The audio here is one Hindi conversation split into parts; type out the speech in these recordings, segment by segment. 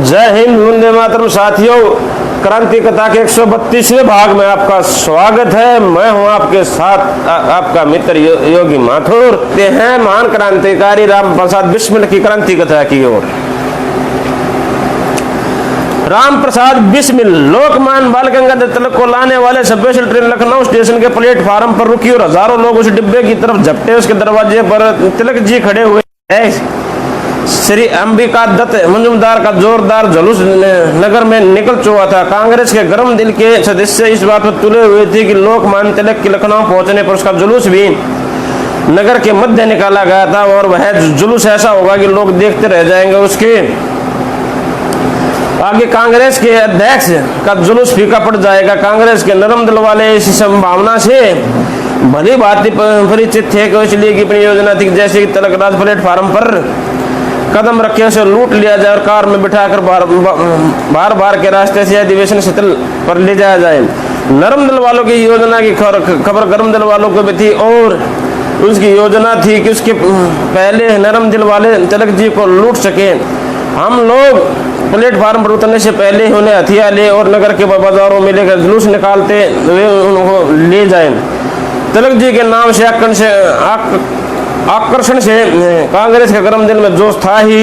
जय हिंद, वंदे मातरम। साथियों, क्रांति कथा के 132वें भाग में आपका स्वागत है। मैं हूं आपके साथ आपका मित्र योगी माथुर। ते हैं महान क्रांतिकारी राम प्रसाद बिस्मिल की क्रांति कथा की ओर। राम प्रसाद बिस्मिल लोकमान्य बाल गंगाधर तिलक को लाने वाले स्पेशल ट्रेन लखनऊ स्टेशन के प्लेटफार्म पर रुकी और हजारों लोग उस डिब्बे की तरफ झपटे। उसके दरवाजे पर तिलक जी खड़े हुए हैं। श्री अंबिका दत्त मंजूमदार का जोरदार जुलूस नगर में निकल चुका था। कांग्रेस के गर्म दिल के सदस्य इस बात पर तुले हुए थे कि लोकमान्य तिलक के लखनऊ पहुंचने पर उसका जुलूस भी नगर के मध्य निकाला गया था और वह जुलूस ऐसा होगा कि लोग देखते रह जाएंगे। उसके आगे कांग्रेस के अध्यक्ष का जुलूस फीका पड़ जाएगा। कांग्रेस के नरम दिल वाले इस संभावना से भली भांति परिचित थे, इसलिए की अपनी योजना थी जैसे कि तिलक राज प्लेटफार्म पर कदम रखे उसे लूट लिया जाए और कार में बिठाकर बार बार के रास्ते से अधिवेशन स्थल पर ले जाया जाए। नरम दिल वालों की योजना की खबर गर्म दिल वालों को भी थी और उसकी योजना थी कि उसके पहले नरम दिल वाले तिलक जी को लूट सके। हम लोग प्लेटफार्म पर उतरने से पहले ही उन्हें हथियार ले और नगर के बाजारों में लेकर जुलूस निकालते हुए उनको ले जाए। तिलक जी के नाम से आकर्षण से कांग्रेस के गर्म दिल में जोश था ही।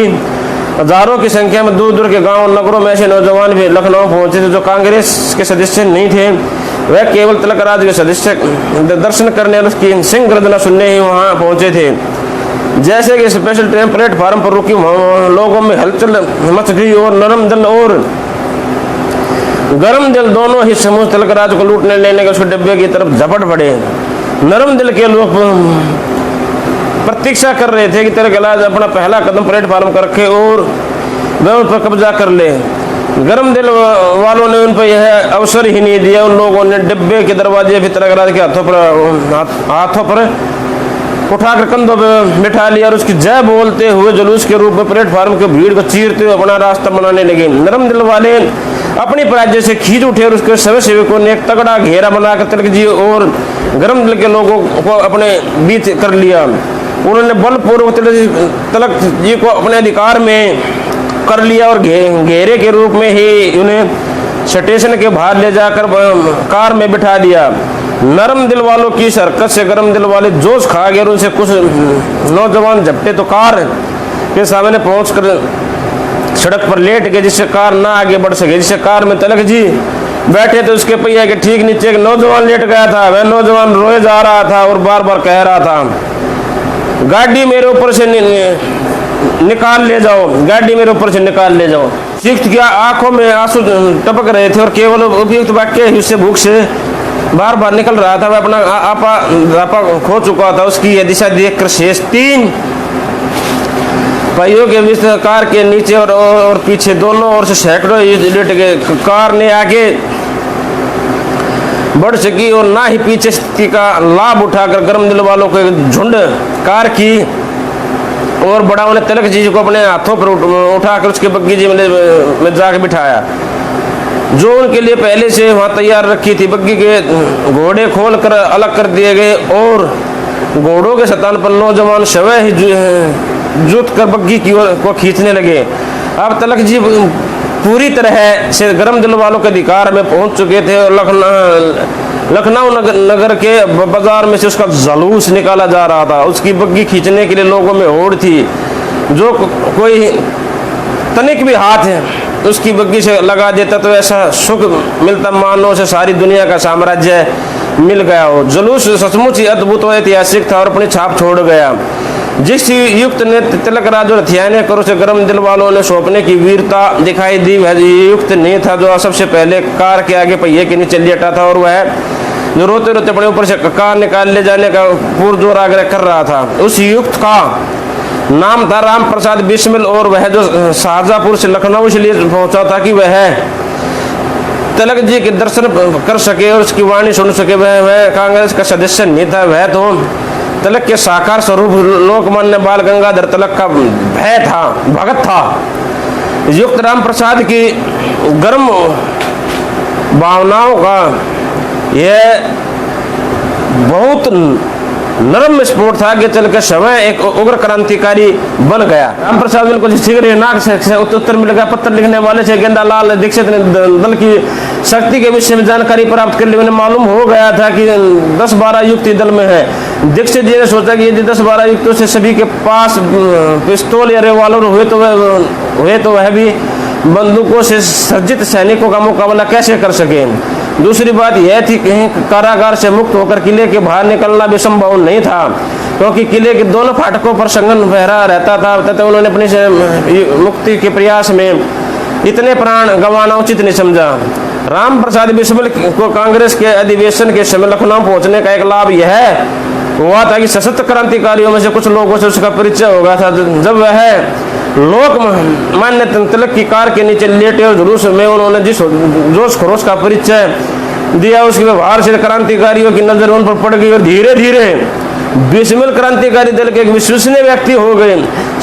हजारों की संख्या में दूर दूर के गांव नगरों में ऐसे नौजवान भी लखनऊ पहुंचे थे जो कांग्रेस के सदस्य नहीं थे। वह केवल तिलक राज के सदस्य दर्शन करने और उसकी सिंह गर्जना सुनने ही वहां पहुंचे थे। जैसे कि स्पेशल ट्रेन प्लेटफार्म पर रुकी, लोगों में हलचल मच गई और नरम दिल और गर्म दिल दोनों ही समूह तिलक राज को लूटने लेने के उसके डिब्बे की तरफ झपट पड़े। नरम दिल के लोग प्रतीक्षा कर रहे थे कि तिलक राज अपना पहला कदम प्लेटफार्म कर रखे और वह उन पर कब्जा कर ले। गर्म दिल वालों ने उन पर यह अवसर ही नहीं दिया। उन लोगों ने डिब्बे के दरवाजे भी तिलक राज के हाथों पर उठाकर कंधों पे बिठा लिया और उसकी जय बोलते हुए जुलूस के रूप में प्लेटफार्म की भीड़ को चीरते हुए अपना रास्ता बनाने लगे। नरम दिल वाले अपनी प्राज्य से खींच उठे और उसके सभी सेवकों ने एक तगड़ा घेरा बनाकर तिलक जी और गर्म दिल के लोगों को अपने बीच कर लिया। उन्होंने बलपूर्वक तिलक जी को अपने अधिकार में कर लिया और घेरे के रूप में ही उन्हें स्टेशन के बाहर ले जाकर कार में बिठा दिया। नरम दिल वालों की हरकत से गर्म दिल वाले जोश खा गए और उनसे कुछ नौजवान झपटे तो कार के सामने पहुंचकर सड़क पर लेट गए जिससे कार ना आगे बढ़ सके। जिससे कार में तिलक जी बैठे थे उसके पहिया के ठीक नीचे एक नौजवान लेट गया था। वह नौजवान रोए जा रहा था और बार बार कह रहा था, गाड़ी मेरे ऊपर से निकाल ले जाओ, गाड़ी मेरे ऊपर से निकाल ले जाओ। सिक्त की आंखों में आंसू टपक रहे थे और केवल उपयुक्त वाक्य उससे भूख से बार बार निकल रहा था। वह अपना आपा खो चुका था। उसकी यह दिशा देखकर शेष तीन पहियों के बीच कार के नीचे और पीछे दोनों ओर से सैकड़ों लेट गए। कार ने आगे बढ़ सकी और ना ही पीछे स्थिति का लाभ उठाकर गर्म दिल वालों को झुंड कार की और बड़ा। उन्हें तिलक जी को अपने हाथों पर उठाकर उसके बग्गी में जाकर बिठाया जो उनके लिए पहले से वहां तैयार रखी थी। बग्गी के घोड़े खोल कर अलग कर दिए गए और घोड़ों के सतान पर नौजवान स्वयं ही जुट कर बग्गी की ओर को खींचने लगे। अब तिलक जी पूरी तरह से गर्म दिल वालों के अधिकार में पहुंच चुके थे और लखनऊ नगर के बाजार में से उसका जुलूस निकाला जा रहा था। उसकी बग्गी खींचने के लिए लोगों में होड़ थी। जो कोई तनिक भी हाथ है उसकी बग्गी से लगा देता तो ऐसा सुख मिलता मानो से सारी दुनिया का साम्राज्य मिल गया हो। जुलूस सचमुच ही अद्भुत और ऐतिहासिक था और अपनी छाप छोड़ गया। जिस युक्त ने तिलक राज और हथियाने कर उसे गर्म दिल वालों ने सौंपने की वीरता दिखाई दी, वह युक्त नहीं था जो सबसे पहले कार के आगे पहिए के नीचे लेटा था और वह जो रोते रोते अपने ऊपर से कार निकाल ले जाने का पुरजोर आग्रह कर रहा था। उस युक्त का नाम था राम प्रसाद बिस्मिल और वह जो शाहजहांपुर से लखनऊ इसलिए पहुंचा था कि वह तिलक जी के दर्शन कर सके और उसकी वाणी सुन सके। वह कांग्रेस का सदस्य नहीं था, वह तो तिलक के साकार स्वरूप लोकमान्य बाल गंगाधर तिलक का भय था, भगत था। युक्त राम प्रसाद की गर्म भावनाओं का यह बहुत नरम विस्फोट था, आगे चलकर समय एक उग्र क्रांतिकारी बन गया। राम प्रसाद बिस्मिल को शीघ्र नाक से उत्तर मिल गया। पत्र लिखने वाले से गेंदालाल दीक्षित ने दल की शक्ति के विषय में जानकारी प्राप्त कर ली। उन्हें मालूम हो गया था कि 10-12 युक्त दल में है। दीक्षित जी ने सोचा कि यदि 10-12 युक्तों से सभी के पास पिस्तौल या रिवॉल्वर हुए तो वह भी बंदूकों से सज्जित सैनिकों का मुकाबला कैसे कर सके। दूसरी बात यह थी कि कारागार से मुक्त होकर किले के बाहर निकलना भी संभव नहीं था, क्योंकि किले के दोनों फाटकों पर संघन पहरा रहता था तथा उन्होंने अपनी मुक्ति के प्रयास में इतने प्राण गंवाना उचित नहीं समझा। राम प्रसाद बिस्मिल को कांग्रेस के अधिवेशन के समय लखनऊ पहुंचने का एक लाभ यह हुआ था कि सशस्त्र क्रांतिकारियों में से कुछ लोगों से उसका परिचय हो गया था। जब वह लोकमान्य तिलक की कार के नीचे लेटे और जुलूस में उन्होंने जिस जोश खरोश का परिचय दिया, उसके व्यवहार से क्रांतिकारियों की नजर उन पर पड़ गई और धीरे धीरे बिस्मिल क्रांतिकारी दल के एक विश्वसनीय व्यक्ति हो गए।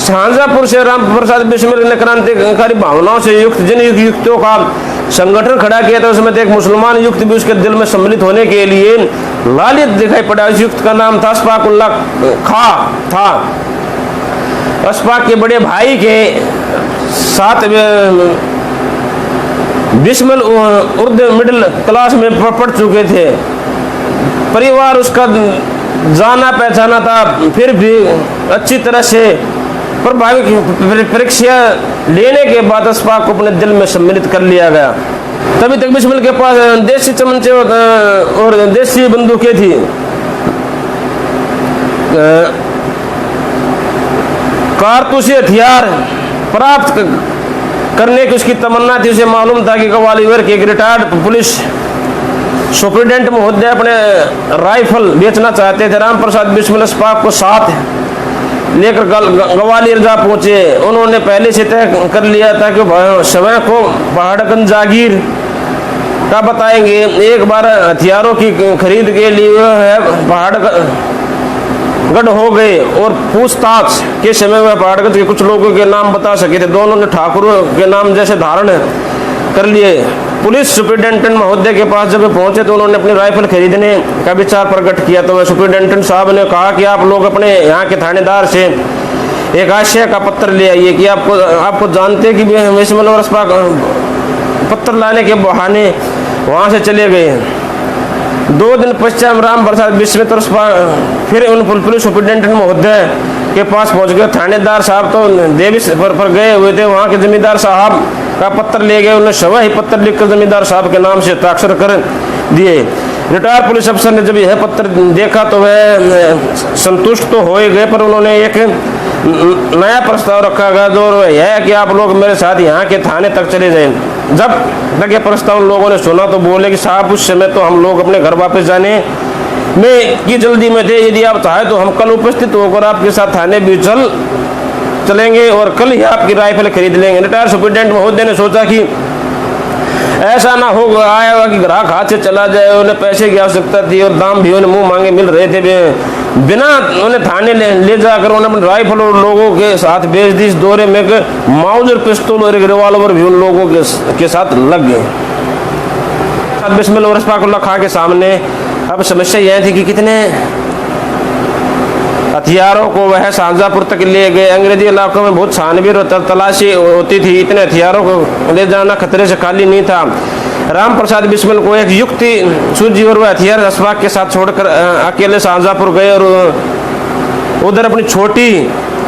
शाहजहांपुर से राम प्रसाद बिस्मिल ने क्रांतिकारी भावनाओं से युक्त जिन युक्तों का संगठन खड़ा किया था, उसमें एक मुसलमान युक्त भी उसके दिल में सम्मिलित होने के लिए लालित दिखाई पड़ा। इस युक्त का नाम था अशफाकुल्लाह खां था। अशफाक के बड़े भाई के साथ बिस्मिल उर्दू मिडिल क्लास में पढ़ चुके थे। परिवार उसका जाना पहचाना था, फिर भी अच्छी तरह से प्रभावित परीक्षा लेने के बाद अशफाक को अपने दिल में सम्मिलित कर लिया गया। तभी तक बिस्मिल के पास देसी चमचे और देसी बंदूकें थी। कारतूसी हथियार प्राप्त करने की उसकी तमन्ना थी। उसे मालूम था कि ग्वालियर के रिटायर्ड पुलिस सुप्रिटेंडेंट महोदय अपने राइफल बेचना चाहते थे। राम प्रसाद बिस्मिल अशफाक को साथ लेकर ग्वालियर जा पहुंचे। उन्होंने पहले से तय कर लिया था कि समय को पहाड़गंज जागीर का बताएंगे। एक बार हथियारों की खरीद के लिए पहाड़गढ़ हो गए और पूछताछ के समय वह पहाड़गढ़ के कुछ लोगों के नाम बता सके थे। दोनों ने ठाकुरों के नाम जैसे धारण कर लिए। पुलिस सुप्रिटेंडेंट महोदय के पास जब पहुंचे तो उन्होंने अपनी राइफल खरीदने का विचार प्रकट किया। तो वह सुप्रिटेंडेंट साहब ने कहा कि आप लोग अपने यहाँ के थानेदार से एक आशय का पत्र ले आइए कि आपको जानते कि बिस्मिल और अशफाक पत्र लाने के बहाने वहाँ से चले गए। 2 दिन पश्चात राम प्रसाद बिस्मिल और अशफाक फिर उन पुलिस सुप्रिटेंडेंट महोदय के पास पहुंच गए। थानेदार साहब तो देवी पर गए हुए थे, वहाँ के जमींदार साहब का पत्र ले गए। उन्होंने शवा ही पत्र लिखकर जमींदार साहब के नाम से हस्ताक्षर कर दिए। रिटायर्ड पुलिस अफसर ने जब यह पत्र देखा तो वह संतुष्ट तो हो ही गए, पर उन्होंने एक नया प्रस्ताव रखा गया जो यह है कि आप लोग मेरे साथ यहाँ के थाने तक चले जाएं। जब तक ये प्रस्ताव लोगों ने सुना तो बोले कि साहब उस समय तो हम लोग अपने घर वापस जाने में की जल्दी में थे। यदि आप चाहे तो हम कल उपस्थित होकर आपके साथ थाने भी चलेंगे और कल ही आपकी राइफल खरीद लेंगे। रिटायर सुप्रिटेंडेंट महोदय ने सोचा कि ऐसा ना हो आया हुआ कि ग्राहक हाथ से चला जाए। उन्हें पैसे की आवश्यकता थी और दाम भी उन्हें मुंह मांगे मिल रहे थे। बिना उन्हें थाने ले जाकर उन्हें अपनी राइफल और लोगों के साथ बेच दी। इस दौरे में माउजर पिस्तौल और एक रिवॉल्वर भी उन लोगों के साथ लग गए। बिस्मिल और अशफाकुल्लाह खां के सामने अब समस्या यह थी कि कितने हथियारों को वह शाहजहांपुर तक ले गए। अंग्रेजी इलाकों में बहुत छानबीन और तलाशी होती थी। इतने हथियारों को ले जाना खतरे से खाली नहीं था। राम प्रसाद बिस्मिल को एक युक्ति सूझी और वह हथियार अशफाक के साथ छोड़कर अकेले शाहजहांपुर गए और उधर अपनी छोटी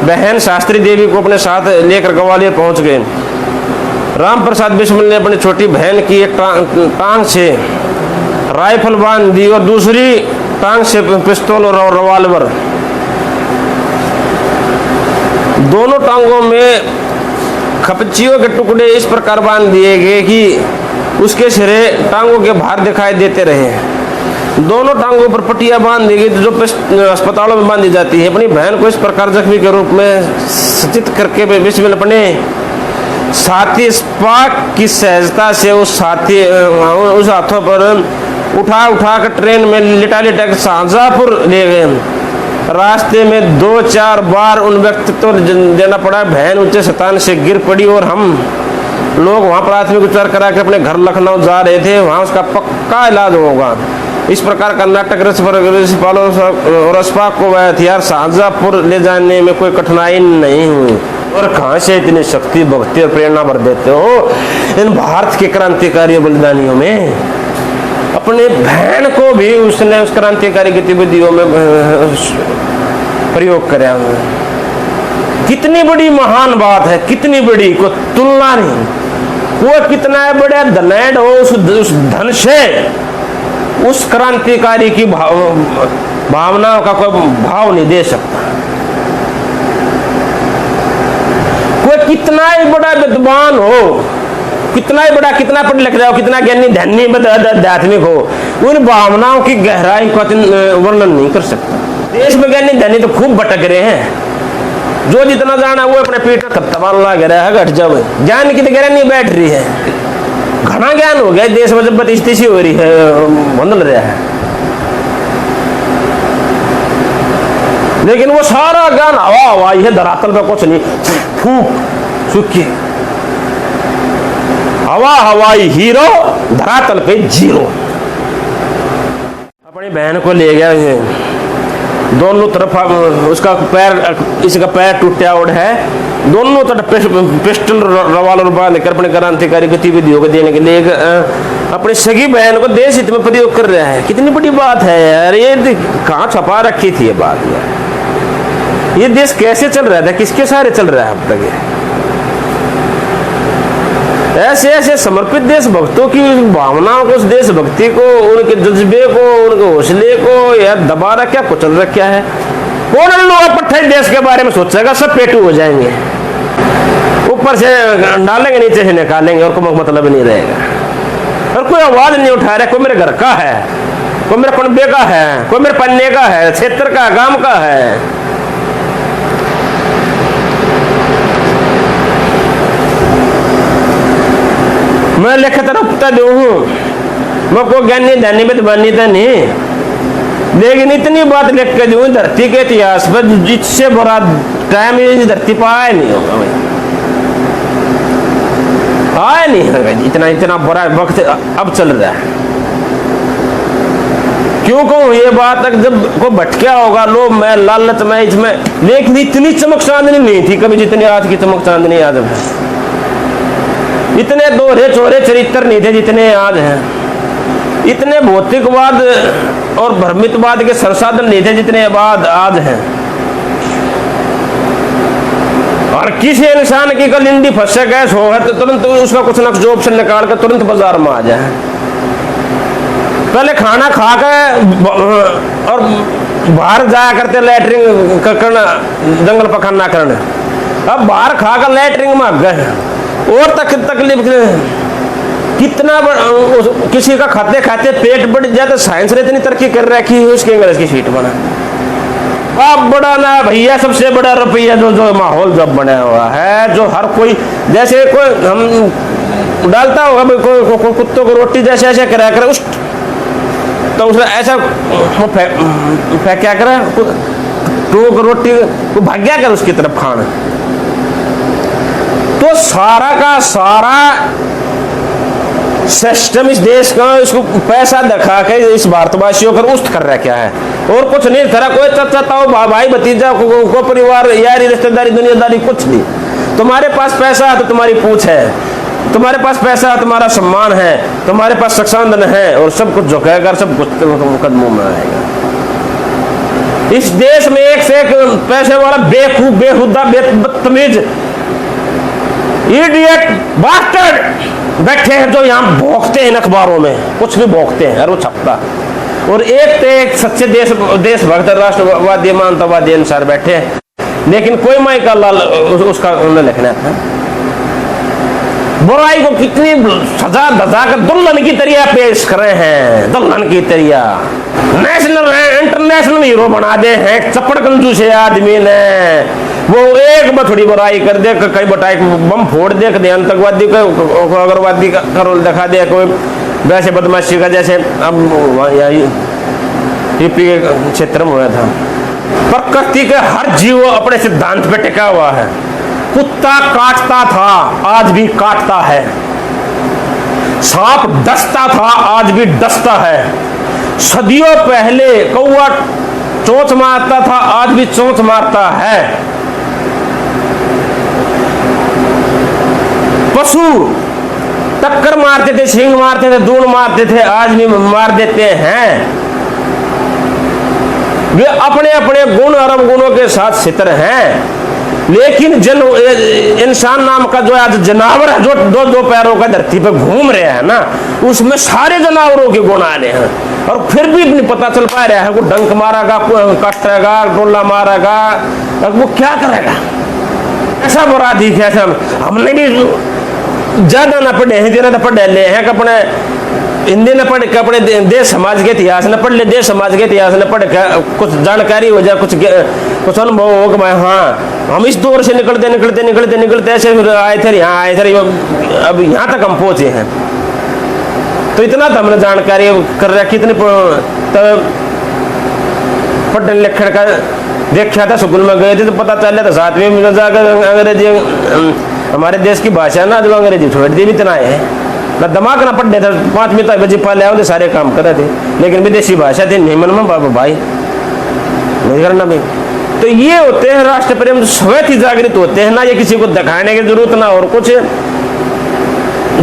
बहन शास्त्री देवी को अपने साथ लेकर ग्वालियर पहुंच गए। राम प्रसाद बिस्मिल ने अपनी छोटी बहन की एक टांग से राइफल बांध दी और दूसरी टांग से पिस्तौल और रिवॉल्वर। दोनों टांगों में खपचियों के टुकड़े इस प्रकार बांध दिए गए कि उसके सिरे टांगों के बाहर दिखाई देते रहे। दोनों टांगों पर पट्टियां बांध दी गई जो अस्पतालों में बांधी जाती है। अपनी बहन को इस प्रकार जख्मी के रूप में सचित करके बिस्मिल अपने साथी अशफाक की सहजता से उस हाथों पर उठा कर ट्रेन में लिटा कर शाहजहांपुर ले गए। रास्ते में 2-4 बार उन व्यक्तित्व देना पड़ा। बहन ऊंचे स्थान से गिर पड़ी और हम लोग वहाँ प्राथमिक उपचार करा के अपने घर लखनऊ जा रहे थे। वहाँ उसका पक्का इलाज होगा। इस प्रकार कर्नाटक रसपा को वह हथियार शाहजहाँपुर ले जाने में कोई कठिनाई नहीं हुई। और कहां से इतनी शक्ति, भक्ति और प्रेरणा भर देते हो इन भारत के क्रांतिकारी बलिदानियों में। अपने बहन को भी उसने उस क्रांतिकारी गतिविधियों में प्रयोग कराया। कितनी बड़ी महान बात है, कितनी बड़ी, को तुलना नहीं। वो कितना बड़ा धनैड हो, उस धन से उस क्रांतिकारी की भावनाओं का कोई भाव नहीं दे सकता। कोई कितना ही बड़ा विद्वान हो, कितना ही बड़ा, कितना पढ़ लिख रहा हो, कितना ज्ञानी धनी आध्यात्मिक हो, उन भावनाओं की गहराई का वर्णन नहीं कर सकता। देश में ज्ञानी धनी तो खूब भटक रहे हैं। जो जितना जाना वो अपने पीठ पर थप्पा लगा रहा है, घट जाओ। ज्ञान की तो गहराई नहीं बैठ रही है। घना ज्ञान हो गया, देश में जब बदस्ती हो रही है, बदल रहा है। लेकिन वो सारा ज्ञान हवा हवाई है, धरातल पे कुछ नहीं, फूक सूखी हवा हवाई हीरो, धरातल पे जीरो। अपनी बहन को ले गया, दोनों तरफ उसका पैर, इसका पैर टूटा उड़ है, दोनों तरफ पिस्टल रवाल लेकर अपने क्रांतिकारी गतिविधियों को देने के लिए अपनी सगी बहन को देश हित में प्रयोग कर रहा है। कितनी बड़ी बात है यार, ये कहाँ छपा रखी थी ये बात यार। ये देश कैसे चल रहा था, किसके सहारे चल रहा है अब तक? ऐसे ऐसे समर्पित देशभक्तों की भावनाओं को, उस देशभक्ति को, उनके जज्बे को, उनके हौसले को यार दबा रखा, कुचल रखा है। कौन लोग पट्टे देश के बारे में सोचेगा? सब पेटू हो जाएंगे, ऊपर से डालेंगे, नीचे से निकालेंगे और कोई मतलब नहीं रहेगा। और कोई आवाज नहीं उठा रहा, कोई मेरे घर का है, कोई मेरे कुनबे का है, कोई मेरे पन्ने का है, क्षेत्र का, गांव का है। मैं लिखता रखता दू हूँ, मैं को ज्ञानी धनी बनी तो नहीं, लेकिन इतनी बात लिख के दूँ धरती के इतिहास पर, जिससे बड़ा टाइम ये धरती पर आया नहीं होगा भाई, आया नहीं होगा। इतना इतना बड़ा वक्त अब चल रहा है। क्यों कहूँ ये बात? तक जब को भटका होगा लोग, मैं लालच में इसमें, लेकिन इतनी चमक चांदनी नहीं थी कभी जितनी आज की चमक चांदनी आज है। इतने दोहरे चोरे चरित्र नहीं थे जितने आज हैं। इतने भौतिकवाद और भ्रमितवाद के संसाधन नहीं थे जितने आज हैं। और किसी इंसान की कलिंदी फंसे गैस हो है तो तुरंत उसका कुछ ना कुछ ऑप्शन निकाल कर तुरंत बाजार में आ जाए। पहले खाना खा के और बाहर जाया करते लैटरिंग करना, जंगल पखाना करने, अब बाहर खा कर लैटरिंग में आ गए। और तकलीफ कितना किसी का खाते खाते पेट बढ़ जाए तो साइंस ने इतनी तरक्की कर रखी है उसके अंग्रेज की सीट बना। अब बड़ा ना भैया, सबसे बड़ा रुपया जो माहौल जब बना हुआ है, जो हर कोई जैसे कोई हम डालता होगा कोई कुत्तों को रोटी जैसे ऐसे करा कर उस, तो उसने ऐसा क्या करा, तो रोटी को भाग्या कर उसकी तरफ खाना। तो सारा का सारा सिस्टम इस देश का, इसको पैसा दिखा के इस भारतवासियों को उष्ट कर रहा क्या है, और कुछ नहीं। तेरा कोई चाचा ताऊ भाई भतीजा को परिवार यारी रिश्तेदारी दुनियादारी कुछ नहीं। तुम्हारे पास पैसा है तो तुम्हारी पूछ है, तुम्हारे पास पैसा है तुम्हारा सम्मान है, तुम्हारे पास संसाधन है, और सब कुछ झुकेगा, सब कुछ कदमों में आएगा। इस देश में एक से एक पैसे वाला बेवकूफ, बेहुदा, बदतमीज, इडियट, बास्टर्ड बैठे हैं जो यहाँ भोंकते हैं, अखबारों में कुछ भी भोंकते हैं और वो छपता। और एक तो एक सच्चे देशभक्त, राष्ट्रवादी, मानवतावादी अनुसार बैठे हैं, लेकिन कोई माई का लाल उसका उन्हें लिखना था। बुराई को कितनी सजा धजा कर दुल्हन की तरह पेश कर रहे हैं, दुल्हन की तरह नेशनल इंटरनेशनल हीरो बना दे हैं। चपड़ कंजूस है आदमी ने, वो एक बथोड़ी बुराई कर दे, कई बटाई बम फोड़ दे, कभी आतंकवादी का, अगरवादी का रोल दिखा दे, कोई वैसे बदमाशी का, जैसे अब यूपी के क्षेत्र में हुआ था। प्रकृति के हर जीव अपने सिद्धांत पे टिका हुआ है। कुत्ता काटता था, आज भी काटता है। सांप डसता था, आज भी डसता है। सदियों पहले कौवा चोंच मारता था, आज भी चोंच मारता है। पशु टक्कर मारते थे, सींग मारते थे, दून मारते थे, आज भी मार देते हैं। वे अपने अपने गुण और अवगुणों के साथ छितर हैं। लेकिन इंसान नाम का जो आज जनावर है, जो दो दो पैरों का धरती पर घूम रहे हैं ना, उसमें सारे जानवरों के गुण आ रहे हैं और फिर भी नहीं पता चल पा रहा है। वो डंक मारेगा, कटेगा, टोला मारेगा, वो क्या करेगा? ऐसा बुरा दिख है। हमने भी ज्यादा न पढ़े हैं, जिन्हें पढ़े ले हैं कि अपने हिंदी न पढ़ के अपने देश समाज के इतिहास न पढ़ ले, देश समाज के इतिहास न पढ़ के कुछ जानकारी हो जाए, कुछ अनुभव हो कि भाई हाँ हम इस दौर से निकलते निकलते निकलते निकलते ऐसे आए थे, यहाँ आए थे, अब यहाँ तक हम पहुंचे हैं। तो इतना तो हमने जानकारी कर रहा, कितने पढ़ने लिखने का देखा था, स्कूल में गए थे तो पता चल था, 7वीं में जाकर अंग्रेजी हमारे देश की भाषा ना, जो अंग्रेजी छोड़ दी भी इतना है ना, दिमाग ना पढ़ने था। 5वीं तक बजे पहले आओ सारे काम कर रहे थे, लेकिन विदेशी भाषा थी नहीं मन में बाबा भाई नहीं करना भी। तो ये होते हैं राष्ट्र प्रेम, स्वयं ही जागृत होते हैं ना, ये किसी को दिखाने की जरूरत ना और कुछ।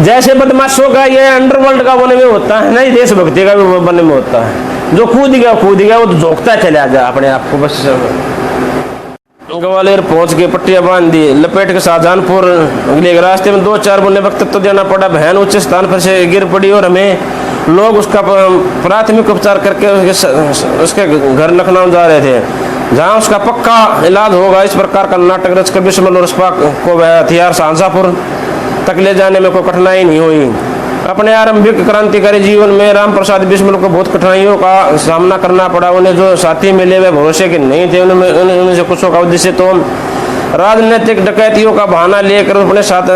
जैसे बदमाशों का ये अंडरवर्ल्ड का बने में होता है ना, ये देशभक्ति का भी बने में होता है। जो कूद गया वो तो झोंकता चला जा अपने आप को। बस ग्वालियर पहुंच के पट्टियां बांध दी, लपेट के शाहजहानपुर अगले रास्ते में 2-4 बुने वक्त तो देना पड़ा। बहन उच्च स्थान पर से गिर पड़ी और हमें लोग उसका प्राथमिक उपचार करके उसके घर लखनऊ जा रहे थे, जहां उसका पक्का इलाज होगा। इस प्रकार का नाटक रचकर बिस्मिल और इस्फाक को हथियार शाहजहांपुर तक ले जाने में कोई कठिनाई नहीं हुई। अपने आरंभिक क्रांतिकारी जीवन में राम प्रसाद बिस्मिल को बहुत कठिनाइयों का सामना करना पड़ा। उन्हें जो साथी मिले वे भरोसे के नहीं थे। उनमें से कुछ का उद्देश्य तो राजनीतिक डकैतियों का बहाना लेकर अपने साथ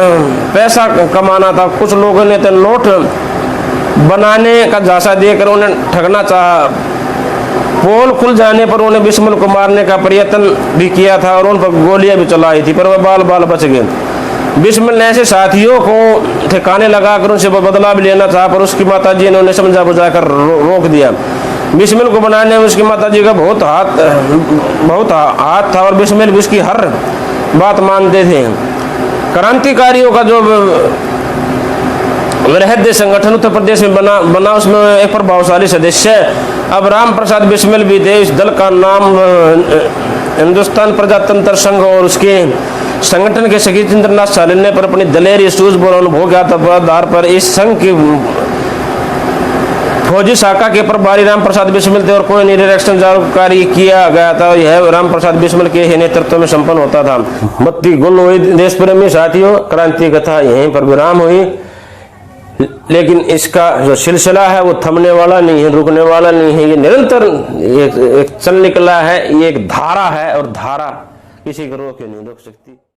पैसा कमाना था। कुछ लोगों ने तो नोट बनाने का झांसा देकर उन्हें ठगना चाहा। पोल खुल जाने पर उन्हें बिस्मिल को मारने का प्रयत्न भी किया था और उन पर गोलियां भी चलाई थी, पर वह बाल बाल बच गए। बिस्मिल ने ऐसे साथियों को ठिकाने लगाकर उनसे बदला भी लेना था, पर उसकी माताजी ने उन्हें समझा बुझाकर रोक दिया। बिस्मिल को बनाने में उसकी माताजी का बहुत हाथ था और बिस्मिल भी उसकी हर बात मानते थे। क्रांतिकारियों का जो वृहद संगठन उत्तर प्रदेश में बना उसमें एक प्रभावशाली सदस्य अब राम प्रसाद बिस्मिल भी थे। इस दल का नाम हिंदुस्तान प्रजातंत्र संघ और उसके संगठन के सचिव चंद्रनाथ सालिन ने पर अपनी दलेरी सूझबूझ और अनुभव के आधार पर इस संघ की फौजी शाखा के प्रभारी राम प्रसाद बिस्मिल थे और कोई निरीक्षण जारी किया गया था। यह राम प्रसाद बिस्मिल के नेतृत्व में संपन्न होता था। बत्ती गुल हुई देश प्रेमी साथियों, क्रांति कथा यहीं पर विराम हुई, लेकिन इसका जो सिलसिला है वो थमने वाला नहीं है, रुकने वाला नहीं है। ये निरंतर एक चल निकला है, ये एक धारा है और धारा किसी को रोक के नहीं रोक सकती।